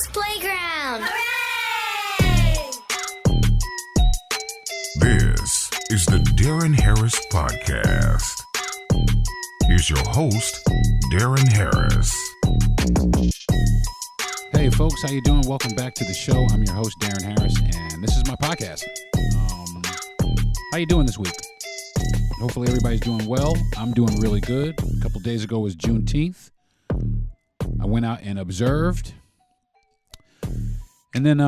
Playground. Hooray! This is the Deron Harris Podcast. Here's your host, Deron Harris. Hey folks, how you doing? Welcome back to the show. I'm your host, Deron Harris, and this is my podcast. How you doing this week? Hopefully everybody's doing well. I'm doing really good. A couple days ago was Juneteenth. I went out and observed. And then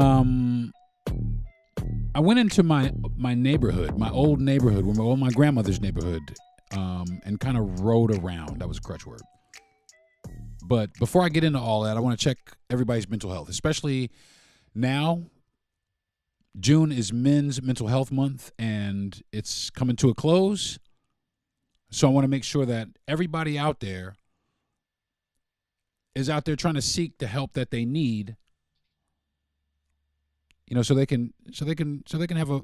I went into my neighborhood, my old neighborhood, my grandmother's neighborhood, and kind of rode around. That was a crutch word. But before I get into all that, I want to check everybody's mental health, especially now. June is Men's Mental Health Month, and it's coming to a close. So I want to make sure that everybody out there is out there trying to seek the help that they need, you know, so they can have a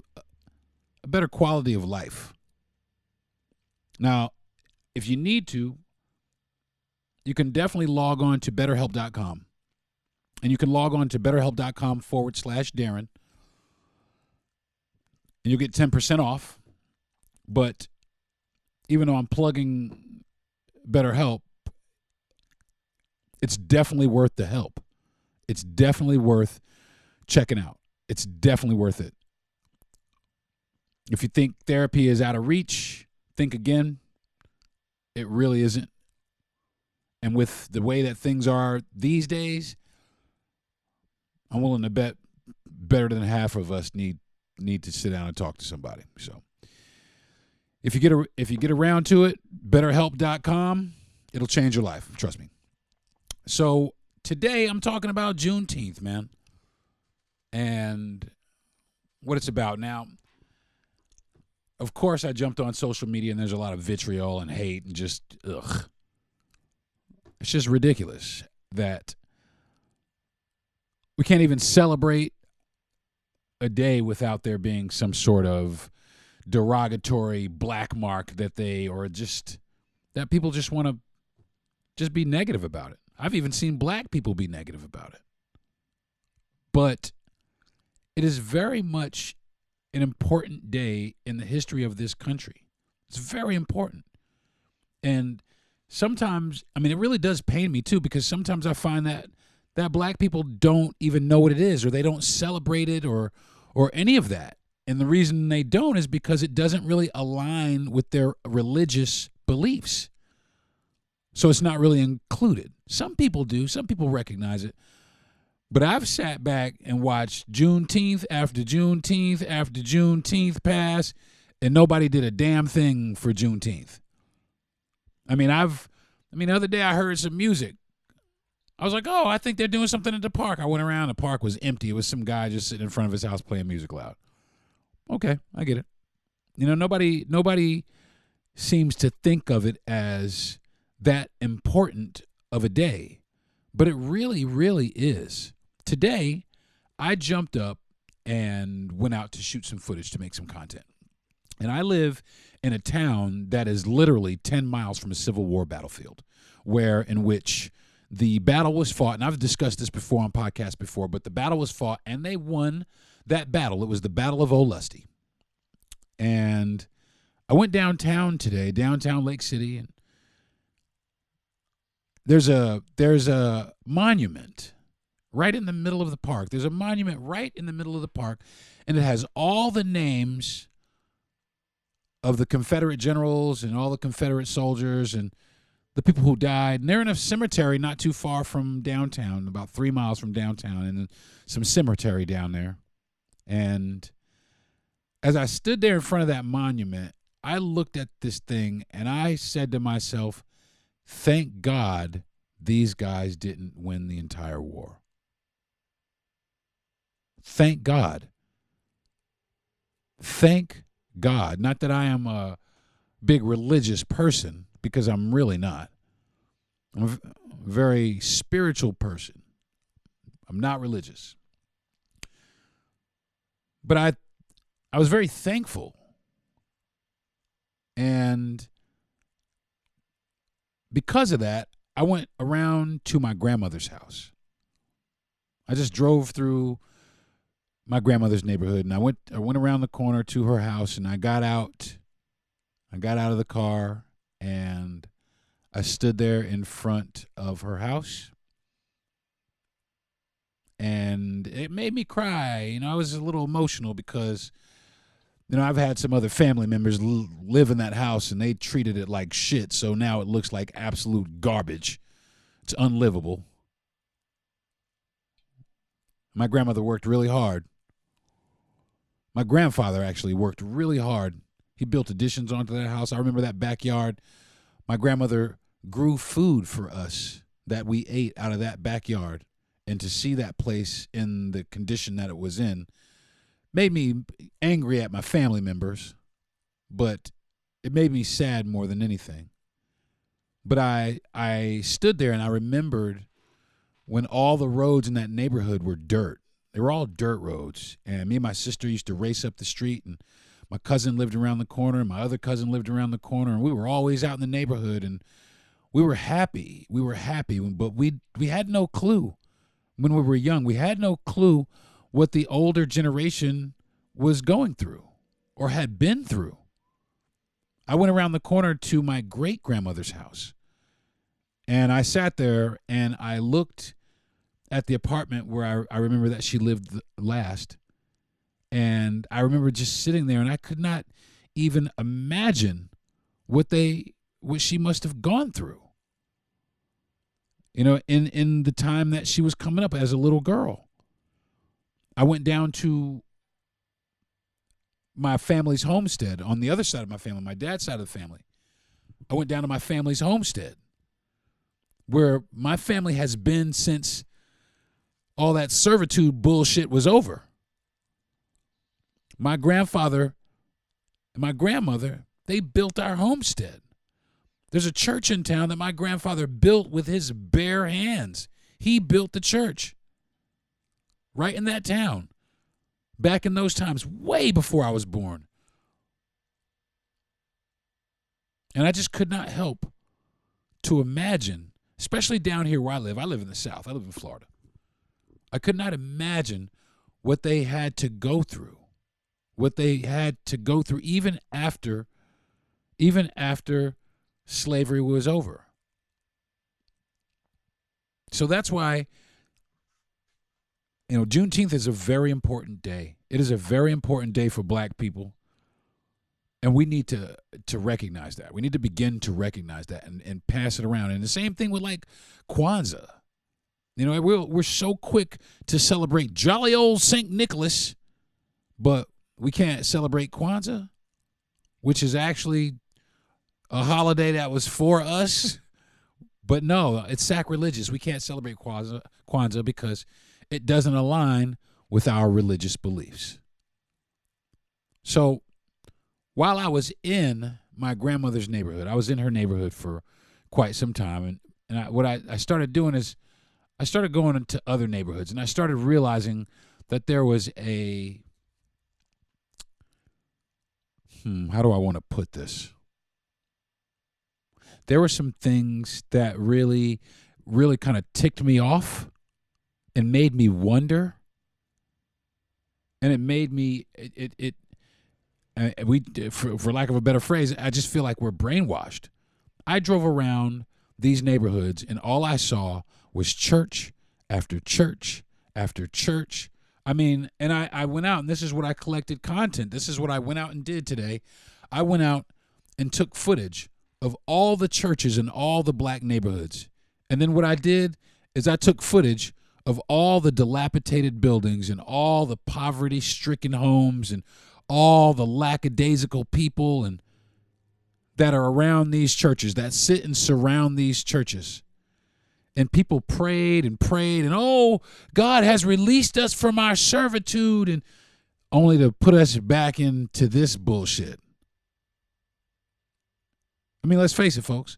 better quality of life. Now, if you need to, you can definitely log on to BetterHelp.com, and you can log on to BetterHelp.com/Deron, and you'll get 10% off. But even though I'm plugging BetterHelp, it's definitely worth the help. It's definitely worth checking out. It's definitely worth it. If you think therapy is out of reach, think again. It really isn't. And with the way that things are these days, I'm willing to bet better than half of us need to sit down and talk to somebody. So if you get around to it, BetterHelp.com, it'll change your life. Trust me. So today I'm talking about Juneteenth, man, and what it's about. Now, of course, I jumped on social media, and there's a lot of vitriol and hate and just, ugh. It's just ridiculous that we can't even celebrate a day without there being some sort of derogatory black mark that people just want to just be negative about it. I've even seen black people be negative about it. But it is very much an important day in the history of this country. It's very important. And sometimes, I mean, it really does pain me too, because sometimes I find that black people don't even know what it is, or they don't celebrate it, or any of that. And the reason they don't is because it doesn't really align with their religious beliefs. So it's not really included. Some people do. Some people recognize it. But I've sat back and watched Juneteenth after Juneteenth after Juneteenth pass, and nobody did a damn thing for Juneteenth. I mean, the other day I heard some music. I was like, oh, I think they're doing something at the park. I went around, the park was empty. It was some guy just sitting in front of his house playing music loud. Okay, I get it. You know, nobody seems to think of it as that important of a day, but it really, really is. Today, I jumped up and went out to shoot some footage to make some content. And I live in a town that is literally 10 miles from a Civil War battlefield, in which the battle was fought, and I've discussed this before on podcasts before, but the battle was fought, and they won that battle. It was the Battle of Olustee. And I went downtown today, downtown Lake City, and there's a monument right in the middle of the park. There's a monument right in the middle of the park, and it has all the names of the Confederate generals and all the Confederate soldiers and the people who died. And they're in a cemetery not too far from downtown, about 3 miles from downtown, and some cemetery down there. And as I stood there in front of that monument, I looked at this thing and I said to myself, thank God these guys didn't win the entire war. Thank God. Thank God. Not that I am a big religious person, because I'm really not. I'm a very spiritual person. I'm not religious. But I was very thankful. And because of that, I went around to my grandmother's house. I just drove through my grandmother's neighborhood, and I went around the corner to her house, and I got out of the car, and I stood there in front of her house, and it made me cry. You know, I was a little emotional because, you know, I've had some other family members live in that house, and they treated it like shit, so now it looks like absolute garbage. It's unlivable. My grandmother worked really hard. My grandfather actually worked really hard. He built additions onto that house. I remember that backyard. My grandmother grew food for us that we ate out of that backyard. And to see that place in the condition that it was in made me angry at my family members, but it made me sad more than anything. But I stood there and I remembered when all the roads in that neighborhood were dirt. They were all dirt roads. And me and my sister used to race up the street, and my cousin lived around the corner, and my other cousin lived around the corner, and we were always out in the neighborhood, and we were happy. We were happy, but we had no clue when we were young. We had no clue what the older generation was going through or had been through. I went around the corner to my great-grandmother's house, and I sat there, and I looked at the apartment where I remember that she lived last, and I remember just sitting there, and I could not even imagine what she must have gone through, you know, in the time that she was coming up as a little girl. I went down to my family's homestead on the other side of my family, my dad's side of the family. I went down to my family's homestead, where my family has been since all that servitude bullshit was over. My grandfather and my grandmother, they built our homestead. There's a church in town that my grandfather built with his bare hands. He built the church right in that town back in those times, way before I was born. And I just could not help to imagine, especially down here where I live in the South, I live in Florida. I could not imagine what they had to go through, even after slavery was over. So that's why, you know, Juneteenth is a very important day. It is a very important day for black people. And we need to recognize that. We need to begin to recognize that and pass it around. And the same thing with like Kwanzaa. You know, we're so quick to celebrate jolly old St. Nicholas, but we can't celebrate Kwanzaa, which is actually a holiday that was for us. But no, it's sacrilegious. We can't celebrate Kwanzaa because it doesn't align with our religious beliefs. So while I was in my grandmother's neighborhood, I was in her neighborhood for quite some time. And what I started doing is I started going into other neighborhoods, and I started realizing that there was how do I want to put this? There were some things that really, really kind of ticked me off and made me wonder. And it made me, for lack of a better phrase, I just feel like we're brainwashed. I drove around these neighborhoods, and all I saw was church after church after church. I mean, and I went out, and this is what I collected content. This is what I went out and did today. I went out and took footage of all the churches in all the black neighborhoods. And then what I did is I took footage of all the dilapidated buildings and all the poverty-stricken homes and all the lackadaisical people and that are around these churches, that sit and surround these churches. And people prayed and prayed, and oh, God has released us from our servitude, and only to put us back into this bullshit. I mean, let's face it, folks.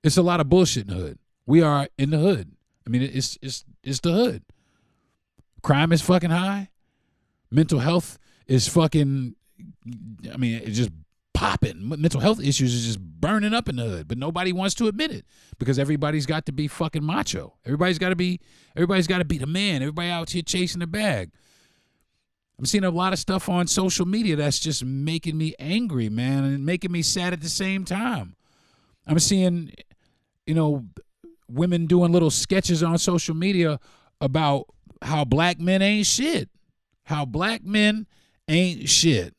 It's a lot of bullshit in the hood. We are in the hood. I mean, it's the hood. Crime is fucking high. Mental health is fucking, I mean, it's just popping. Mental health issues is just burning up in the hood, but nobody wants to admit it because everybody's got to be fucking macho. Everybody's got to be the man. Everybody out here chasing the bag. I'm seeing a lot of stuff on social media that's just making me angry, man, and making me sad at the same time. I'm seeing, women doing little sketches on social media about how black men ain't shit. How black men ain't shit.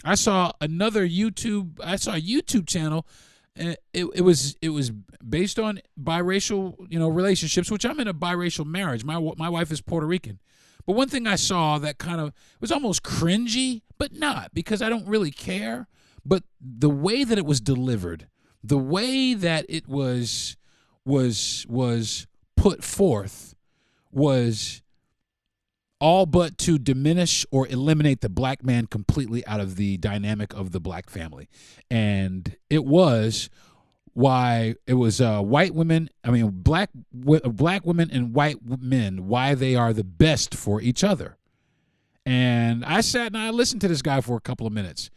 I saw a YouTube channel, and it was based on biracial, relationships, which I'm in a biracial marriage. My wife is Puerto Rican. But one thing I saw that kind of was almost cringy, but not, because I don't really care. But the way that it was delivered, the way that it was put forth was all but to diminish or eliminate the black man completely out of the dynamic of the black family. And it was why it was black women and white men, why they are the best for each other. And I sat and I listened to this guy for a couple of minutes.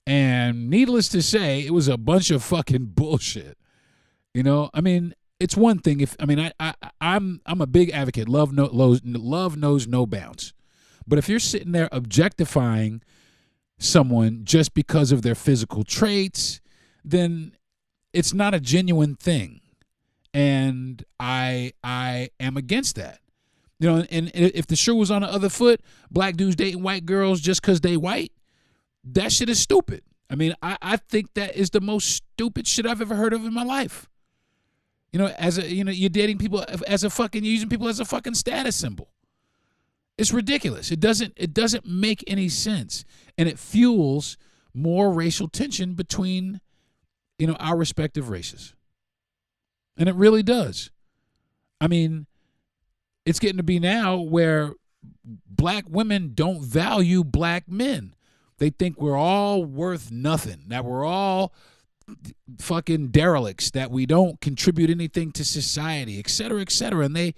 And needless to say, it was a bunch of fucking bullshit. It's one thing I'm a big advocate. Love knows no bounds. But if you're sitting there objectifying someone just because of their physical traits, then it's not a genuine thing. And I am against that. And if the shoe was on the other foot, black dudes dating white girls just because they white, that shit is stupid. I think that is the most stupid shit I've ever heard of in my life. You're dating people you're using people as a fucking status symbol. It's ridiculous. It doesn't make any sense. And it fuels more racial tension between, our respective races. And it really does. It's getting to be now where black women don't value black men. They think we're all worth nothing, that we're all fucking derelicts, that we don't contribute anything to society, et cetera, et cetera. And they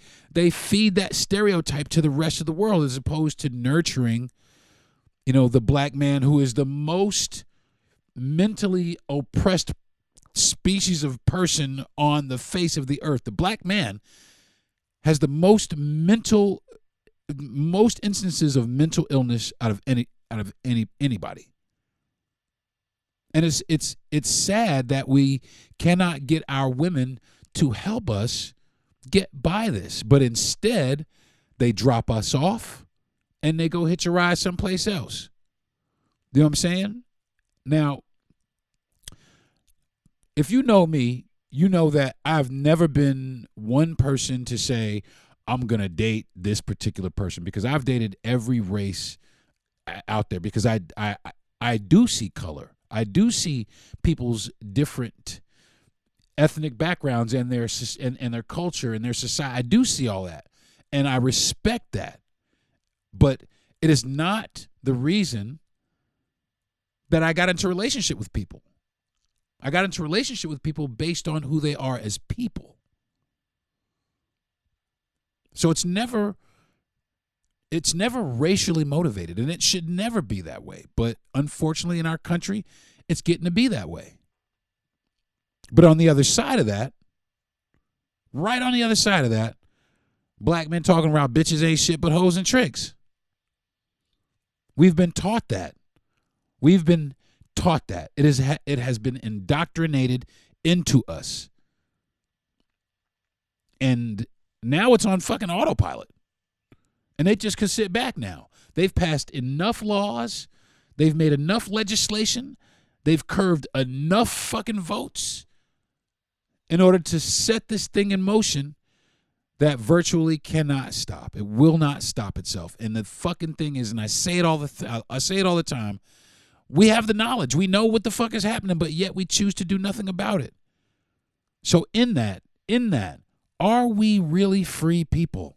feed that stereotype to the rest of the world as opposed to nurturing, the black man, who is the most mentally oppressed species of person on the face of the earth. The black man has the most instances of mental illness out of anybody. And it's sad that we cannot get our women to help us get by this, but instead they drop us off and they go hitch a ride someplace else. You know what I'm saying? Now, if you know me, you know that I've never been one person to say I'm going to date this particular person, because I've dated every race out there, because I do see color. I do see people's different ethnic backgrounds and their culture and their society. I do see all that, and I respect that. But it is not the reason that I got into a relationship with people. I got into a relationship with people based on who they are as people. So it's never racially motivated, and it should never be that way. But unfortunately, in our country, it's getting to be that way. But on the other side of that, right on the other side of that, black men talking about bitches ain't shit but hoes and tricks. We've been taught that. We've been taught that. It has been indoctrinated into us. And now it's on fucking autopilot. And they just can sit back now. They've passed enough laws. They've made enough legislation. They've curved enough fucking votes in order to set this thing in motion that virtually cannot stop. It will not stop itself. And the fucking thing is, and I say it all the time, we have the knowledge. We know what the fuck is happening, but yet we choose to do nothing about it. So in that, are we really free people?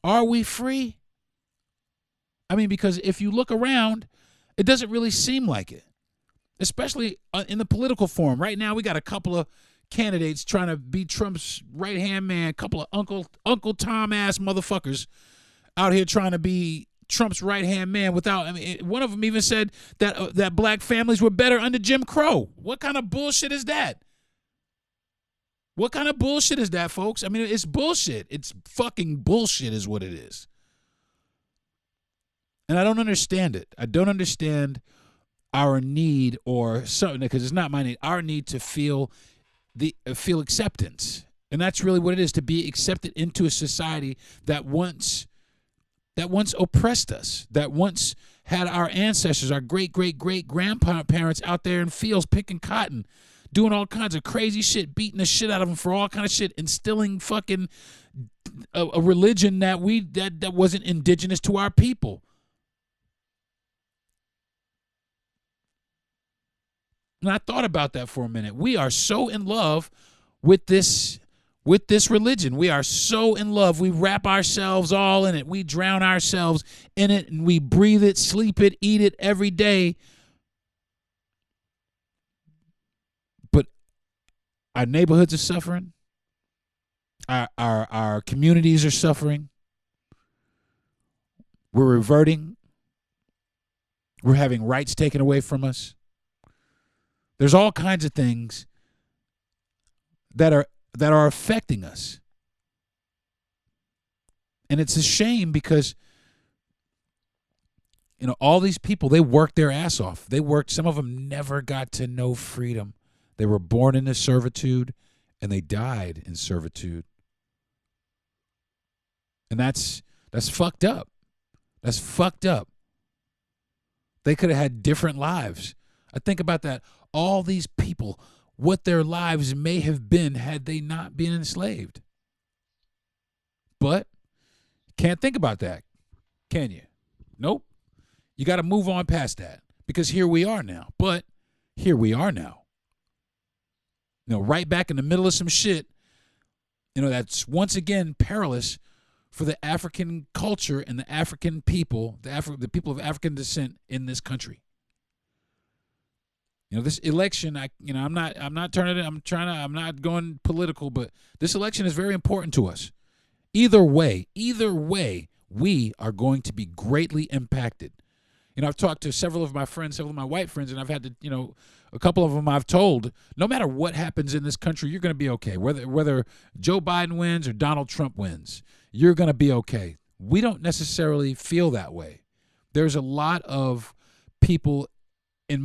Are we free? Because if you look around, it doesn't really seem like it, especially in the political forum. Right now, we got a couple of candidates trying to be Trump's right-hand man, a couple of Uncle Tom ass motherfuckers out here trying to be Trump's right-hand man without, I mean, one of them even said that black families were better under Jim Crow. What kind of bullshit is that? What kind of bullshit is that, folks? I mean, it's bullshit. It's fucking bullshit is what it is. And I don't understand it. I don't understand our need or something, because it's not my need, our need to feel acceptance. And that's really what it is, to be accepted into a society that once oppressed us, that once had our ancestors, our great-great-great-grandparents out there in fields picking cotton, doing all kinds of crazy shit, beating the shit out of them for all kind of shit, instilling fucking a religion that wasn't indigenous to our people. And I thought about that for a minute. We are so in love with this religion. We are so in love. We wrap ourselves all in it. We drown ourselves in it, and we breathe it, sleep it, eat it every day. But our neighborhoods are suffering. Our communities are suffering. We're reverting. We're having rights taken away from us. There's all kinds of things that are affecting us. And it's a shame because, you know, all these people, they worked their ass off. Some of them never got to know freedom. They were born into servitude and they died in servitude. And that's fucked up. That's fucked up. They could have had different lives. I think about that. All these people, what their lives may have been had they not been enslaved. But can't think about that, can you? Nope. You got to move on past that, because here we are now. But here we are now. You know, right back in the middle of some shit, you know, that's once again perilous for the African culture and the African people, the people of African descent in this country. You know, this election, I'm not going political, but this election is very important to us. Either way, we are going to be greatly impacted. You know, I've talked to several of my white friends, and I've had to, you know, a couple of them I've told, no matter what happens in this country, you're going to be okay. Whether Joe Biden wins or Donald Trump wins, you're going to be okay. We don't necessarily feel that way. There's a lot of people that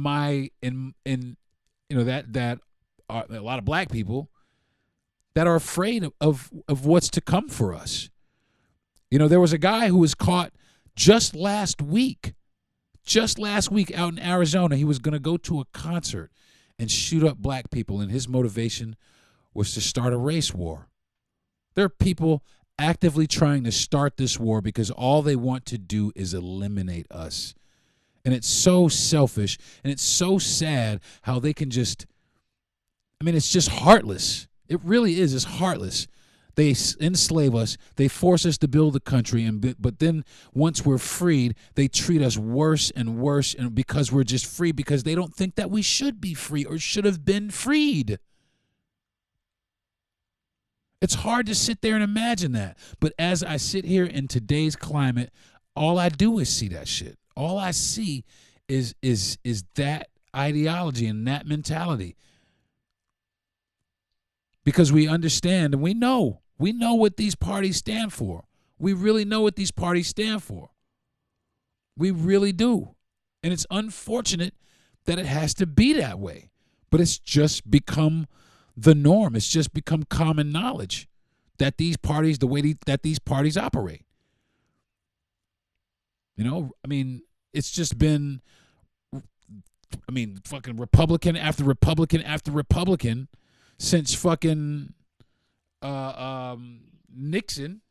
are a lot of black people that are afraid of what's to come for us. You know, there was a guy who was caught just last week out in Arizona. He was going to go to a concert and shoot up black people, and his motivation was to start a race war. There are people actively trying to start this war because all they want to do is eliminate us. And it's so selfish, and it's so sad how they can just, it's just heartless. It really is. It's heartless. They enslave us. They force us to build a country, but then once we're freed, they treat us worse and worse, and because we're just free, because they don't think that we should be free or should have been freed. It's hard to sit there and imagine that. But as I sit here in today's climate, all I do is see that shit. All I see is that ideology and that mentality. Because we understand and we know what these parties stand for. We really know what these parties stand for. We really do. And it's unfortunate that it has to be that way. But it's just become the norm. It's just become common knowledge that these parties, the way that these parties operate. You know, it's just been, fucking Republican after Republican after Republican since fucking Nixon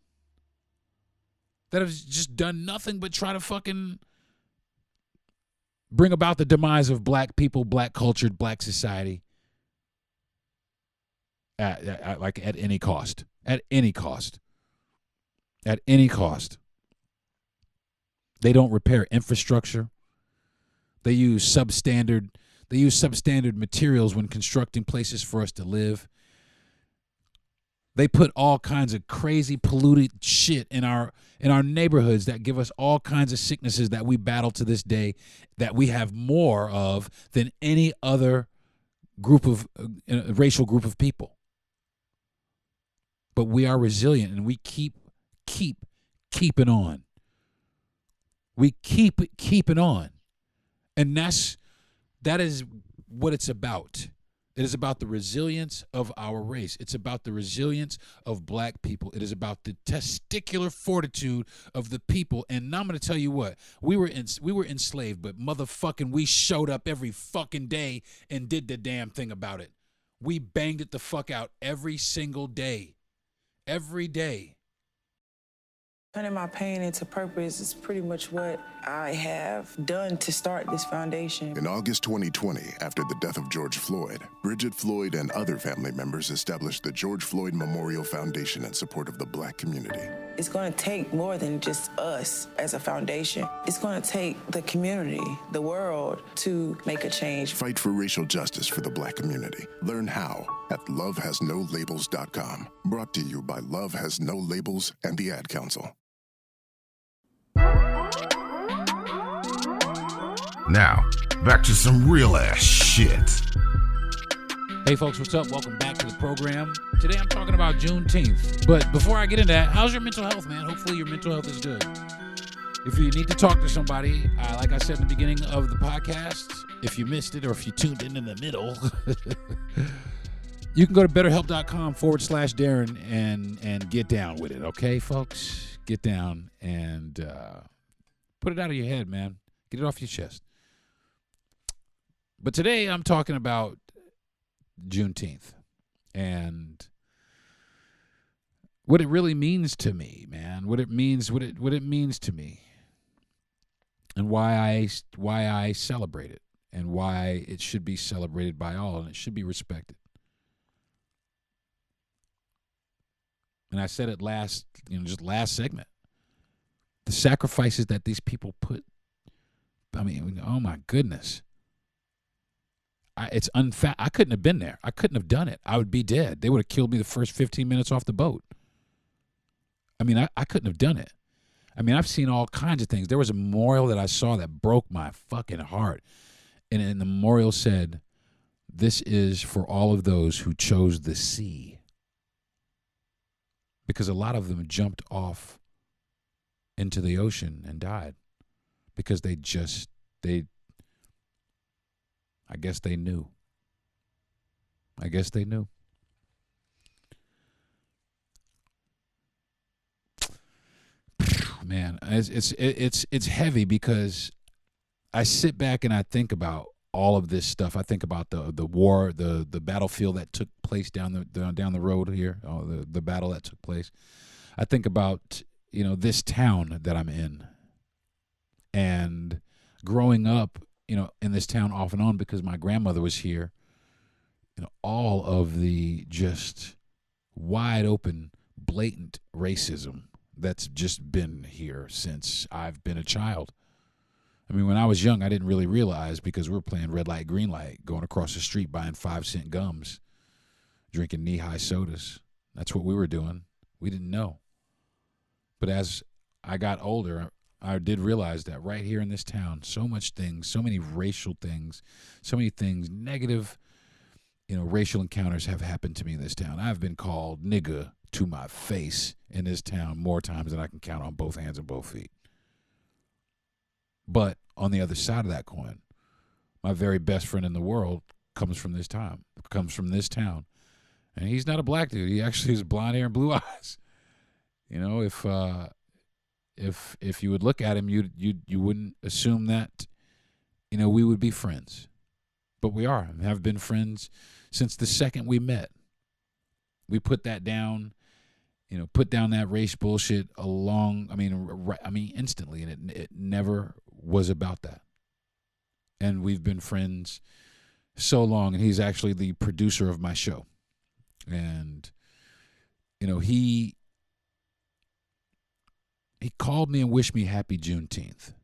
that have just done nothing but try to fucking bring about the demise of black people, black cultured, black society at any cost. At any cost. At any cost. They don't repair infrastructure. They use substandard materials when constructing places for us to live. They put all kinds of crazy polluted shit in our neighborhoods that give us all kinds of sicknesses that we battle to this day, that we have more of than any other group of racial group of people. But we are resilient, and we keeping on. We keeping on. And that is what it's about. It is about the resilience of our race. It's about the resilience of black people. It is about the testicular fortitude of the people. And now I'm going to tell you what. We were enslaved, but motherfucking we showed up every fucking day and did the damn thing about it. We banged it the fuck out every single day. Every day. Turning my pain into purpose is pretty much what I have done to start this foundation. In August 2020, after the death of George Floyd, Bridget Floyd and other family members established the George Floyd Memorial Foundation in support of the black community. It's going to take more than just us as a foundation. It's going to take the community, the world, to make a change. Fight for racial justice for the black community. Learn how at lovehasnolabels.com. Brought to you by Love Has No Labels and the Ad Council. Now, back to some real ass shit. Hey folks, what's up? Welcome back to the program. Today I'm talking about Juneteenth. But before I get into that, how's your mental health, man? Hopefully your mental health is good. If you need to talk to somebody, like I said in the beginning of the podcast, if you missed it or if you tuned in the middle, you can go to betterhelp.com/Deron and get down with it, okay, folks? Get down and put it out of your head, man. Get it off your chest. But today I'm talking about Juneteenth and what it really means to me, man. What it means to me, and why I celebrate it, and why it should be celebrated by all, and it should be respected. And I said it last segment. The sacrifices that these people put. I mean, oh my goodness. It's unfair. I couldn't have been there. I couldn't have done it. I would be dead. They would have killed me the first 15 minutes off the boat. I mean, I couldn't have done it. I mean, I've seen all kinds of things. There was a memorial that I saw that broke my fucking heart. And the memorial said, "This is for all of those who chose the sea." Because a lot of them jumped off into the ocean and died. Because I guess they knew. Man, it's heavy because I sit back and I think about all of this stuff. I think about the war, the battlefield that took place down the road here, the battle that took place. I think about, this town that I'm in, and growing up, in this town off and on because my grandmother was here. All of the just wide open, blatant racism that's just been here since I've been a child. I mean, when I was young, I didn't really realize because we were playing red light, green light, going across the street, buying 5-cent gums, drinking knee-high sodas. That's what we were doing. We didn't know. But as I got older, I did realize that right here in this town, so much things, so many racial things, so many things, negative, racial encounters have happened to me in this town. I've been called nigga to my face in this town more times than I can count on both hands and both feet. But on the other side of that coin, my very best friend in the world comes from this town. And he's not a black dude. He actually has blonde hair and blue eyes. If you would look at him, you wouldn't assume that, we would be friends. But we are and have been friends since the second we met. We put that down, put down that race bullshit instantly, and it never was about that. And we've been friends so long, and he's actually the producer of my show. And, he called me and wished me happy Juneteenth.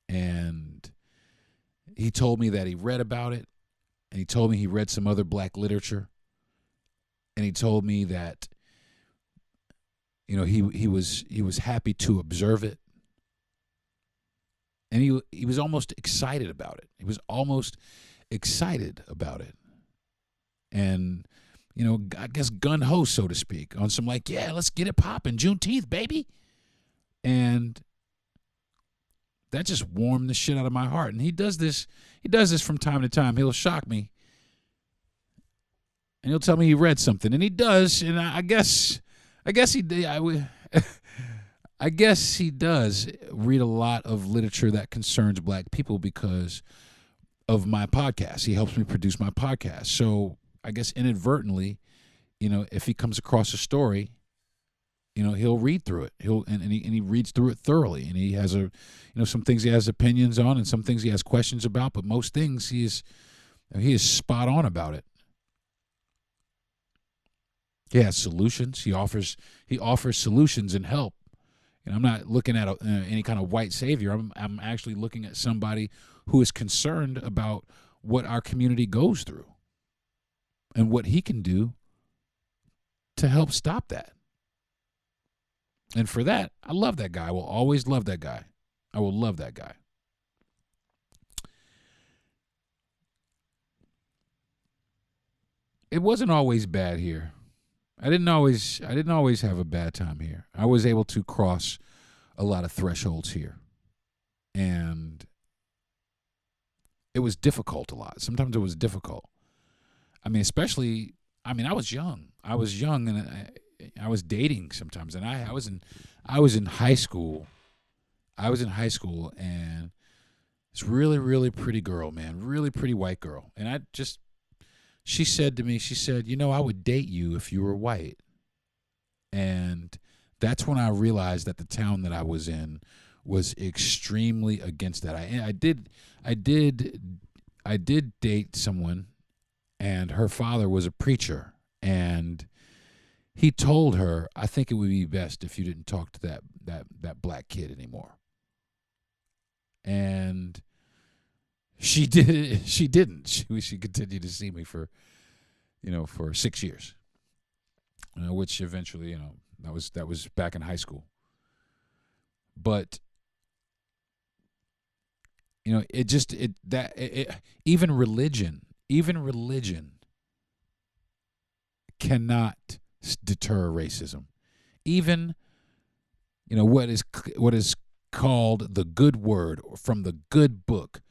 And he told me that he read about it, and he told me he read some other black literature, and he told me that he was happy to observe it. And he was almost excited about it. He was almost excited about it. And, I guess gun-ho, so to speak, on some like, yeah, let's get it popping. Juneteenth, baby. And that just warmed the shit out of my heart. And he does this from time to time. He'll shock me. And he'll tell me he read something. And he does. And I guess he I guess he does read a lot of literature that concerns black people because of my podcast. He helps me produce my podcast. So I guess inadvertently, if he comes across a story, he'll read through it. And he reads through it thoroughly. And he has some things he has opinions on and some things he has questions about, but most things he is spot on about it. He has solutions. He offers solutions and help. I'm not looking at any kind of white savior. I'm actually looking at somebody who is concerned about what our community goes through and what he can do to help stop that. And for that, I love that guy. I will always love that guy. I will love that guy. It wasn't always bad here. I didn't always have a bad time here. I was able to cross a lot of thresholds here. And it was difficult a lot. Sometimes it was difficult. I was young. And I was dating sometimes. And I was in high school. And this really, really pretty girl, man. Really pretty white girl. And she said to me, I would date you if you were white. And that's when I realized that the town that I was in was extremely against that. I did date someone, and her father was a preacher, and he told her, I think it would be best if you didn't talk to that black kid anymore. And she did. She didn't. She continued to see me for 6 years, which eventually, that was back in high school. But even religion cannot deter racism. Even what is called the good word from the good book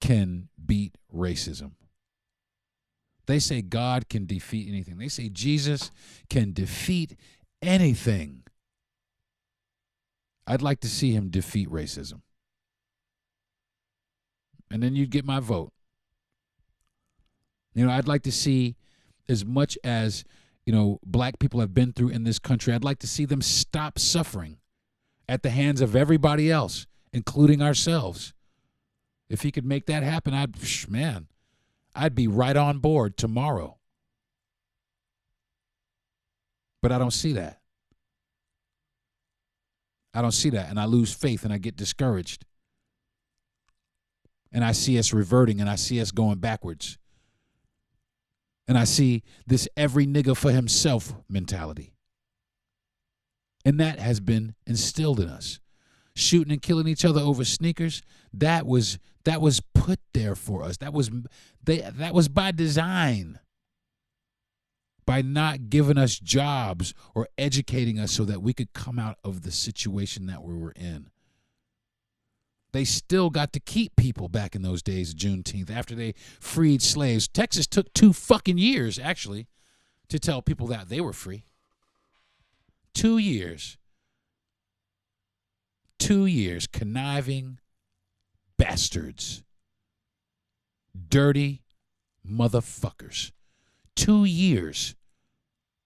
can beat racism. They say God can defeat anything. They say Jesus can defeat anything. I'd like to see him defeat racism. And then you'd get my vote. I'd like to see, as much as, black people have been through in this country, I'd like to see them stop suffering at the hands of everybody else, including ourselves. If he could make that happen, I'd be right on board tomorrow. But I don't see that. And I lose faith and I get discouraged. And I see us reverting and I see us going backwards. And I see this every nigga for himself mentality. And that has been instilled in us. Shooting and killing each other over sneakers, that was put there for us. That was by design. By not giving us jobs or educating us so that we could come out of the situation that we were in. They still got to keep people back in those days of Juneteenth after they freed slaves. Texas took 2 fucking years, actually, to tell people that they were free. 2 years. 2 years, conniving bastards. Dirty motherfuckers. 2 years.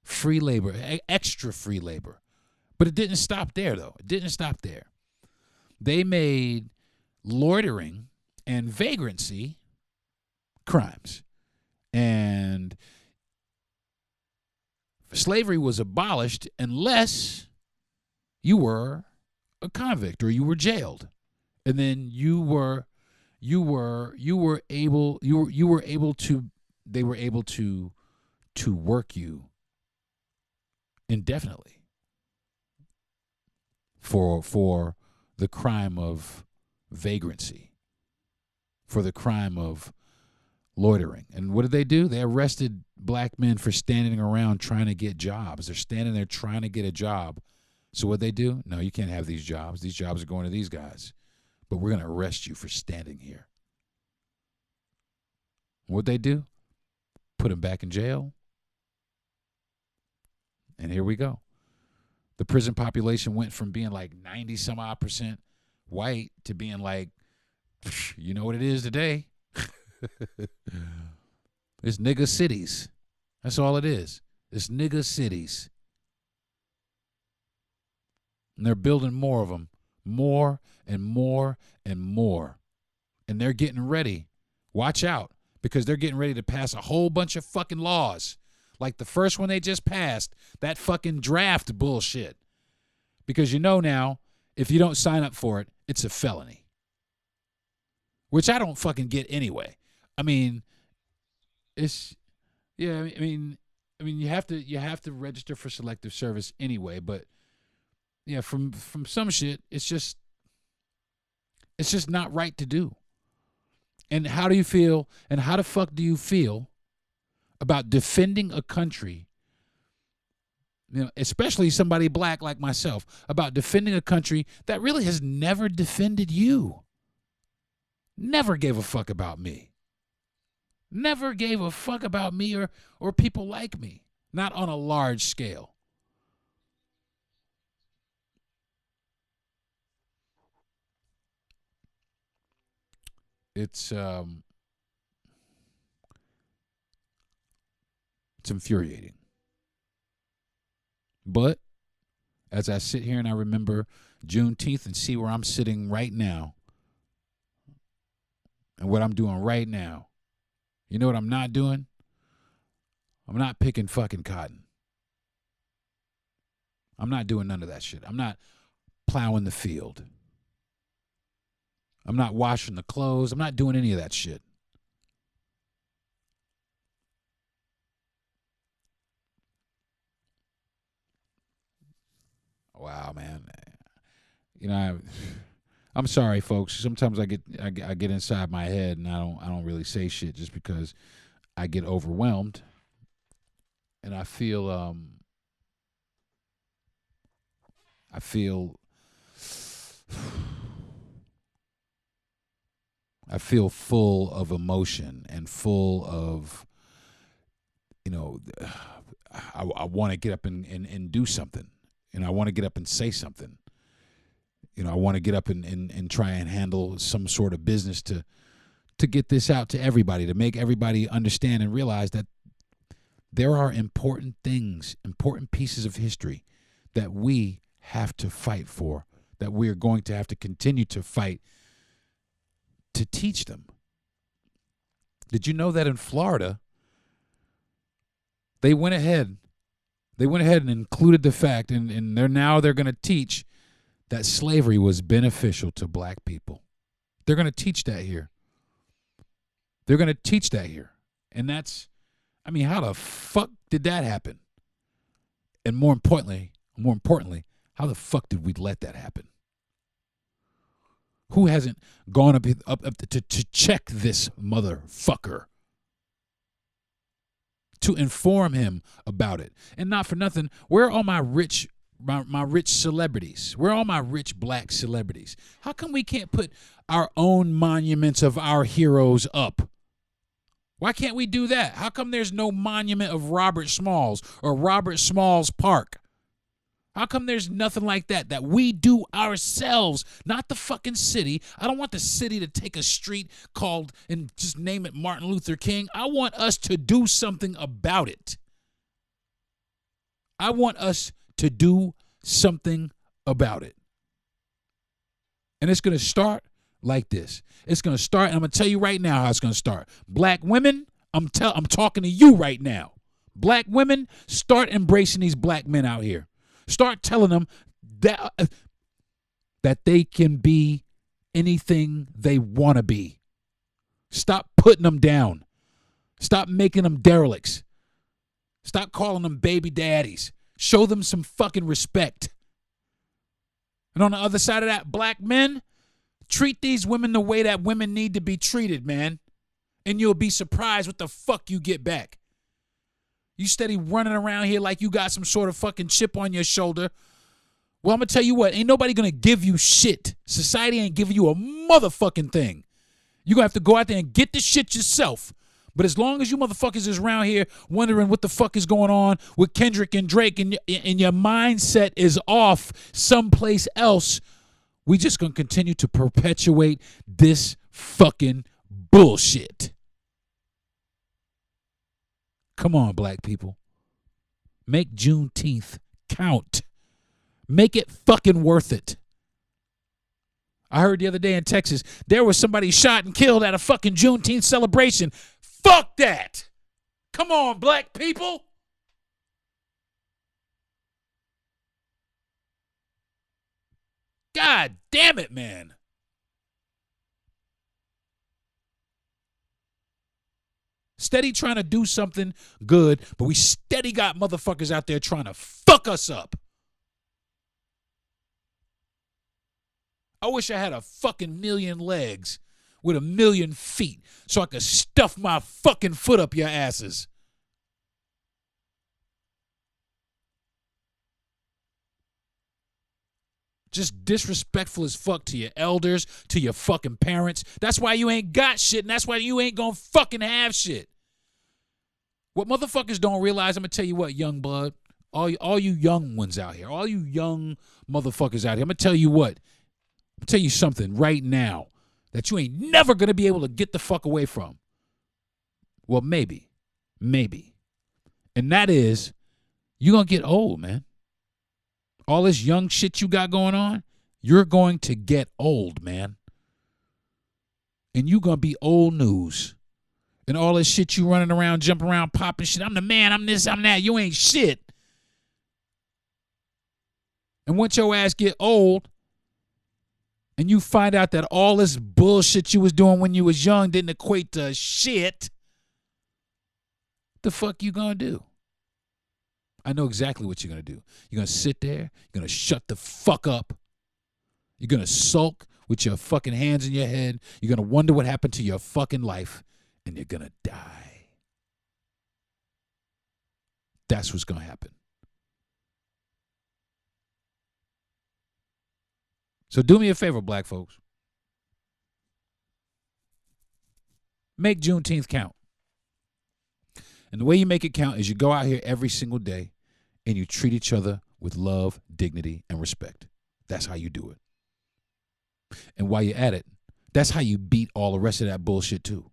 Free labor, extra free labor. But it didn't stop there, though. It didn't stop there. They made loitering and vagrancy crimes. And slavery was abolished unless you were a convict or you were jailed. And then they were able to work you indefinitely. for the crime of vagrancy, for the crime of loitering. And what did they do? They arrested black men for standing around trying to get jobs. They're standing there trying to get a job. So what they do? No, you can't have these jobs. These jobs are going to these guys. But we're going to arrest you for standing here. What'd they do? Put them back in jail. And here we go. The prison population went from being like 90 some odd % white to being like, you know what it is today? It's nigga cities. That's all it is. It's nigga cities. And they're building more of them. More and more and more. And they're getting ready. Watch out. Because they're getting ready to pass a whole bunch of fucking laws. Like the first one they just passed. That fucking draft bullshit. Because you know now, if you don't sign up for it, it's a felony. Which I don't fucking get anyway. I mean, it's, yeah, I mean you have to register for selective service anyway, but yeah, from some shit, it's just not right to do. And how do you feel, and how the fuck do you feel about defending a country, you know, especially somebody black like myself, about defending a country that really has never defended you? Never gave a fuck about me. Never gave a fuck about me or people like me. Not on a large scale. It's infuriating. But as I sit here and I remember Juneteenth and see where I'm sitting right now and what I'm doing right now, you know what I'm not doing? I'm not picking fucking cotton. I'm not doing none of that shit. I'm not plowing the field. I'm not washing the clothes. I'm not doing any of that shit. Wow, man. You know, I'm sorry, folks. Sometimes I get inside my head and I don't really say shit just because I get overwhelmed, and I feel full of emotion and full of, you know, I want to get up and do something. And I want to get up and say something. You know, I want to get up and try and handle some sort of business to get this out to everybody, to make everybody understand and realize that there are important things, important pieces of history that we have to fight for, that we are going to have to continue to fight to teach them. Did you know that in Florida, they went ahead and included the fact, and they're going to teach that slavery was beneficial to black people. They're going to teach that here. They're going to teach that here. And that's, I mean, how the fuck did that happen? And more importantly, how the fuck did we let that happen? Who hasn't gone up to check this motherfucker? To inform him about it. And not for nothing, where are all my rich celebrities? Where are all my rich black celebrities? How come we can't put our own monuments of our heroes up? Why can't we do that? How come there's no monument of Robert Smalls or Robert Smalls Park? How come there's nothing like that we do ourselves, not the fucking city? I don't want the city to take a street called and just name it Martin Luther King. I want us to do something about it. I want us to do something about it. And it's going to start like this. It's going to start, and I'm going to tell you right now how it's going to start. Black women, I'm talking to you right now. Black women, start embracing these black men out here. Start telling them that they can be anything they want to be. Stop putting them down. Stop making them derelicts. Stop calling them baby daddies. Show them some fucking respect. And on the other side of that, black men, treat these women the way that women need to be treated, man. And you'll be surprised what the fuck you get back. You steady running around here like you got some sort of fucking chip on your shoulder. Well, I'm going to tell you what, ain't nobody going to give you shit. Society ain't giving you a motherfucking thing. You're going to have to go out there and get the shit yourself. But as long as you motherfuckers is around here wondering what the fuck is going on with Kendrick and Drake and your mindset is off someplace else, we just going to continue to perpetuate this fucking bullshit. Come on, black people. Make Juneteenth count. Make it fucking worth it. I heard the other day in Texas, there was somebody shot and killed at a fucking Juneteenth celebration. Fuck that. Come on, black people. God damn it, man. Steady trying to do something good, but we steady got motherfuckers out there trying to fuck us up. I wish I had a fucking million legs with a million feet so I could stuff my fucking foot up your asses. Just disrespectful as fuck to your elders, to your fucking parents. That's why you ain't got shit, and that's why you ain't gonna fucking have shit. What motherfuckers don't realize, I'm gonna tell you what, young blood, all you young ones out here, all you young motherfuckers out here, I'm gonna tell you what. I'll tell you something right now that you ain't never going to be able to get the fuck away from. Well, maybe. And that is, you're going to get old, man. All this young shit you got going on, you're going to get old, man. And you're going to be old news. And all this shit you running around, jumping around, popping shit. I'm the man, I'm this, I'm that. You ain't shit. And once your ass get old, and you find out that all this bullshit you was doing when you was young didn't equate to shit, the fuck you gonna do? I know exactly what you're gonna do. You're gonna sit there, you're gonna shut the fuck up, you're gonna sulk with your fucking hands in your head, you're gonna wonder what happened to your fucking life, and you're gonna die. That's what's gonna happen. So do me a favor, black folks. Make Juneteenth count. And the way you make it count is you go out here every single day and you treat each other with love, dignity, and respect. That's how you do it. And while you're at it, that's how you beat all the rest of that bullshit too.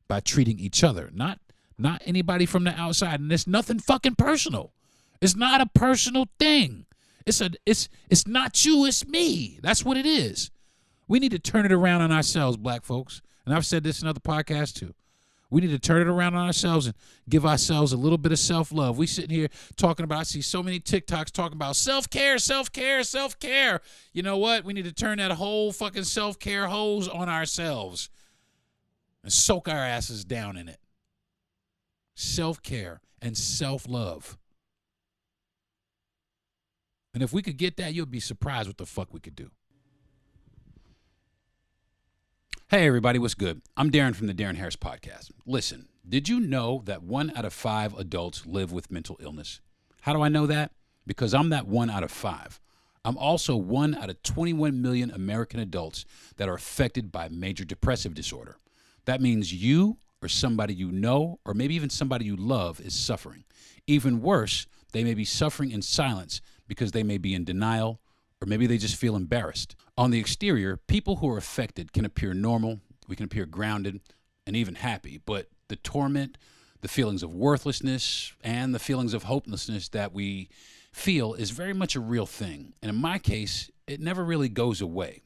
By treating each other, not anybody from the outside. And it's nothing fucking personal. It's not a personal thing. It's not you, it's me. That's what it is. We need to turn it around on ourselves, black folks. And I've said this in other podcasts too. We need to turn it around on ourselves and give ourselves a little bit of self-love. We sitting here talking about, I see so many TikToks talking about self-care, self-care, self-care. You know what? We need to turn that whole fucking self-care hose on ourselves and soak our asses down in it. Self-care and self-love. And if we could get that, you'll be surprised what the fuck we could do. Hey, everybody, what's good? I'm Deron from the Deron Harris Podcast. Listen, did you know that 1 out of 5 adults live with mental illness? How do I know that? Because I'm that 1 out of 5. I'm also 1 out of 21 million American adults that are affected by major depressive disorder. That means you or somebody you know, or maybe even somebody you love, is suffering. Even worse, they may be suffering in silence because they may be in denial, or maybe they just feel embarrassed. On the exterior, people who are affected can appear normal, we can appear grounded, and even happy, but the torment, the feelings of worthlessness, and the feelings of hopelessness that we feel is very much a real thing. And in my case, it never really goes away.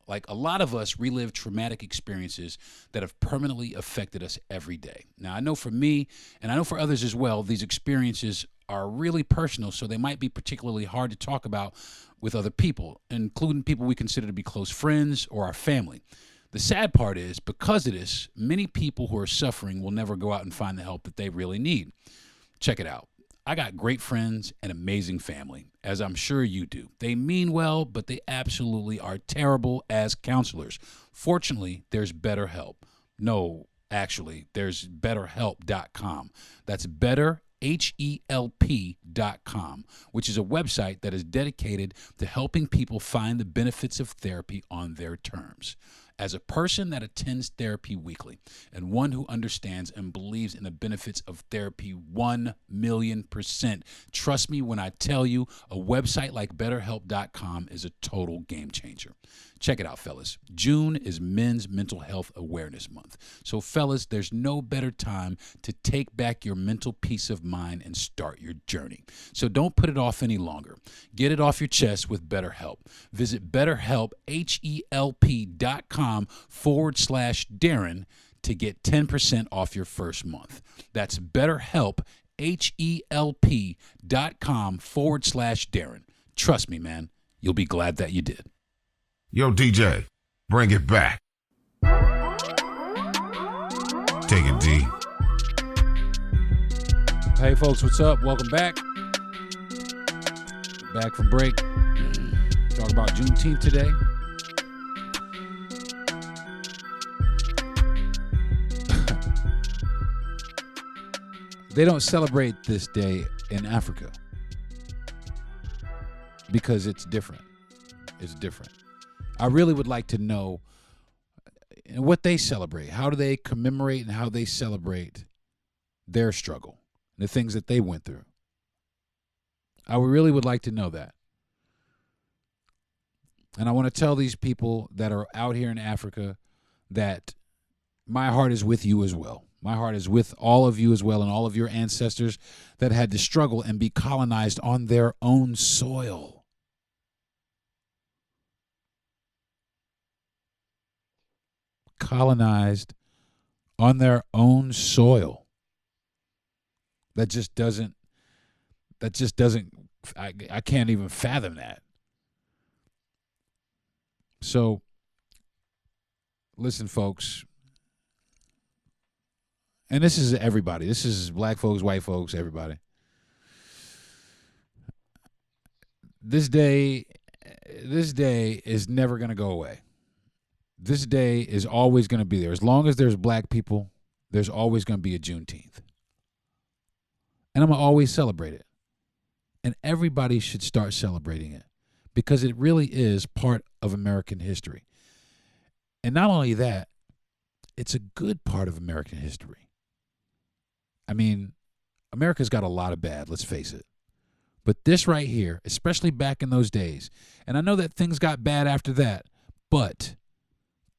Like, a lot of us relive traumatic experiences that have permanently affected us every day. Now, I know for me, and I know for others as well, these experiences are really personal, so they might be particularly hard to talk about with other people, including people we consider to be close friends or our family. The sad part is, because of this, many people who are suffering will never go out and find the help that they really need. Check it out. I got great friends and amazing family, as I'm sure you do. They mean well, but they absolutely are terrible as counselors. Fortunately, there's BetterHelp. No, actually, there's BetterHelp.com. That's BetterHelp.com, which is a website that is dedicated to helping people find the benefits of therapy on their terms. As a person that attends therapy weekly and one who understands and believes in the benefits of therapy 1,000,000%, trust me when I tell you a website like BetterHelp.com is a total game changer. Check it out, fellas. June is Men's Mental Health Awareness Month. So, fellas, there's no better time to take back your mental peace of mind and start your journey. So don't put it off any longer. Get it off your chest with BetterHelp. Visit BetterHelp, HELP.com/Darren to get 10% off your first month. That's BetterHelp, HELP.com/Darren. Trust me, man. You'll be glad that you did. Yo, DJ, bring it back. Take it, D. Hey, folks, what's up? Welcome back. Back from break. Talk about Juneteenth today. They don't celebrate this day in Africa because it's different. It's different. I really would like to know what they celebrate. How do they commemorate and how they celebrate their struggle, the things that they went through? I really would like to know that. And I want to tell these people that are out here in Africa that my heart is with you as well. My heart is with all of you as well and all of your ancestors that had to struggle and be colonized on their own soil. Colonized on their own soil. That just doesn't, I can't even fathom that. So, listen, folks, and this is everybody. This is black folks, white folks, everybody. This day is never going to go away. This day is always going to be there. As long as there's black people, there's always going to be a Juneteenth. And I'm going to always celebrate it. And everybody should start celebrating it because it really is part of American history. And not only that, it's a good part of American history. I mean, America's got a lot of bad, let's face it. But this right here, especially back in those days, and I know that things got bad after that, but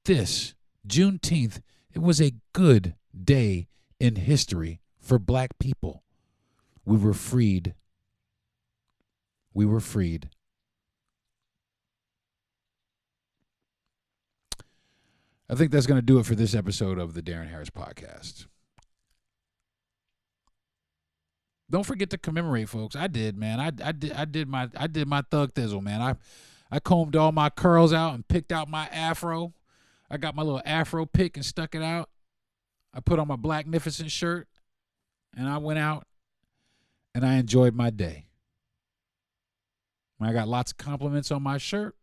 this Juneteenth, it was a good day in history for black people. We were freed. We were freed. I think that's going to do it for this episode of the Deron Harris Podcast. Don't forget to commemorate, folks. I did, man. I did my thug thizzle, man. I combed all my curls out and picked out my afro. I got my little afro pick and stuck it out. I put on my Blacknificent shirt, and I went out, and I enjoyed my day. I got lots of compliments on my shirt,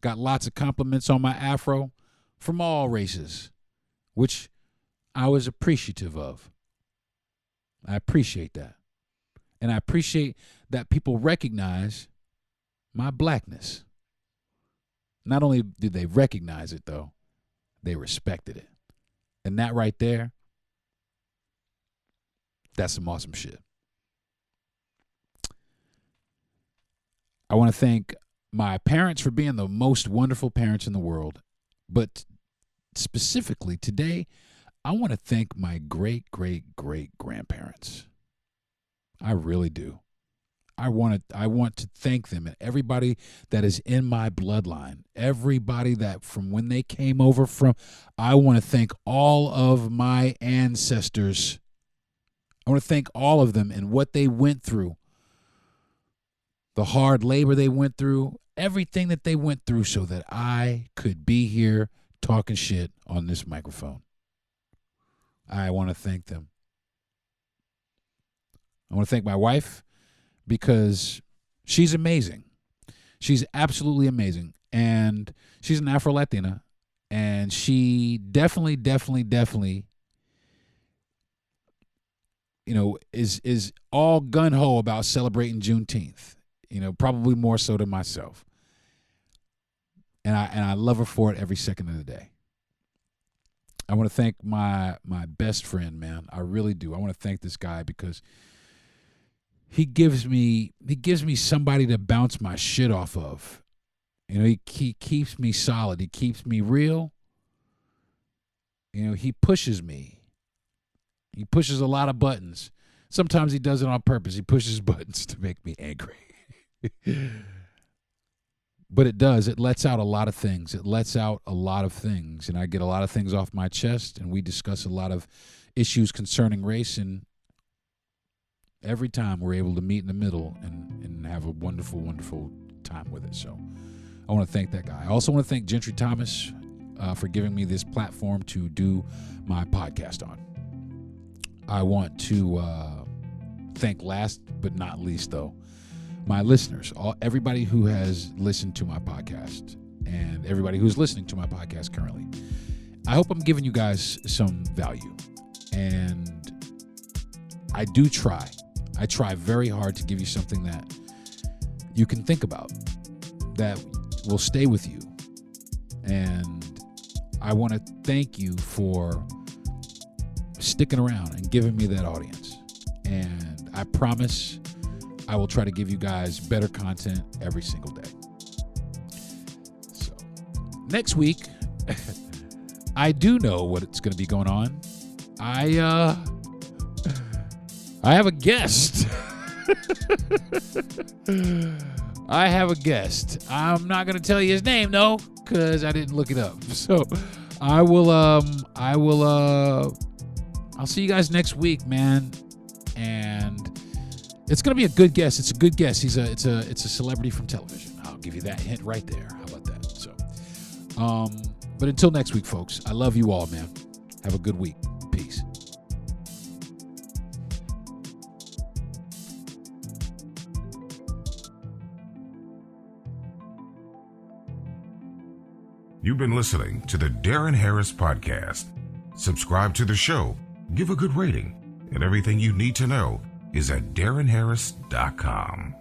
got lots of compliments on my afro from all races, which I was appreciative of. I appreciate that. And I appreciate that people recognize my blackness. Not only did they recognize it, though, they respected it. And that right there, that's some awesome shit. I want to thank my parents for being the most wonderful parents in the world. But specifically today, I want to thank my great-great-great-grandparents. I really do. I want to thank them and everybody that is in my bloodline, everybody that from when they came over from, I want to thank all of my ancestors. I want to thank all of them and what they went through, the hard labor they went through, everything that they went through so that I could be here talking shit on this microphone. I want to thank them. I want to thank my wife because she's amazing. She's absolutely amazing. And she's an Afro-Latina. And she definitely, is all gung-ho about celebrating Juneteenth. Probably more so than myself. And I love her for it every second of the day. I want to thank my best friend, man. I really do. I want to thank this guy because he gives me somebody to bounce my shit off of. He keeps me solid. He keeps me real. He pushes me. He pushes a lot of buttons. Sometimes he does it on purpose. He pushes buttons to make me angry. But it does. It lets out a lot of things. And I get a lot of things off my chest, and we discuss a lot of issues concerning race, and every time we're able to meet in the middle and have a wonderful, wonderful time with it. So I want to thank that guy. I also want to thank Gentry Thomas for giving me this platform to do my podcast on. I want to thank last but not least, though, my listeners, everybody who has listened to my podcast and everybody who's listening to my podcast currently. I hope I'm giving you guys some value. And I do try. I try very hard to give you something that you can think about, that will stay with you. And I want to thank you for sticking around and giving me that audience. And I promise I will try to give you guys better content every single day. So next week, I do know what's going to be going on. I have a guest. I have a guest. I'm not going to tell you his name though, because I didn't look it up. So I'll see you guys next week, man. And it's going to be a good guest. It's a good guest. It's a celebrity from television. I'll give you that hint right there. How about that? So, but until next week, folks, I love you all, man. Have a good week. Peace. You've been listening to the Deron Harris Podcast. Subscribe to the show, give a good rating, and everything you need to know is at DeronHarris.com.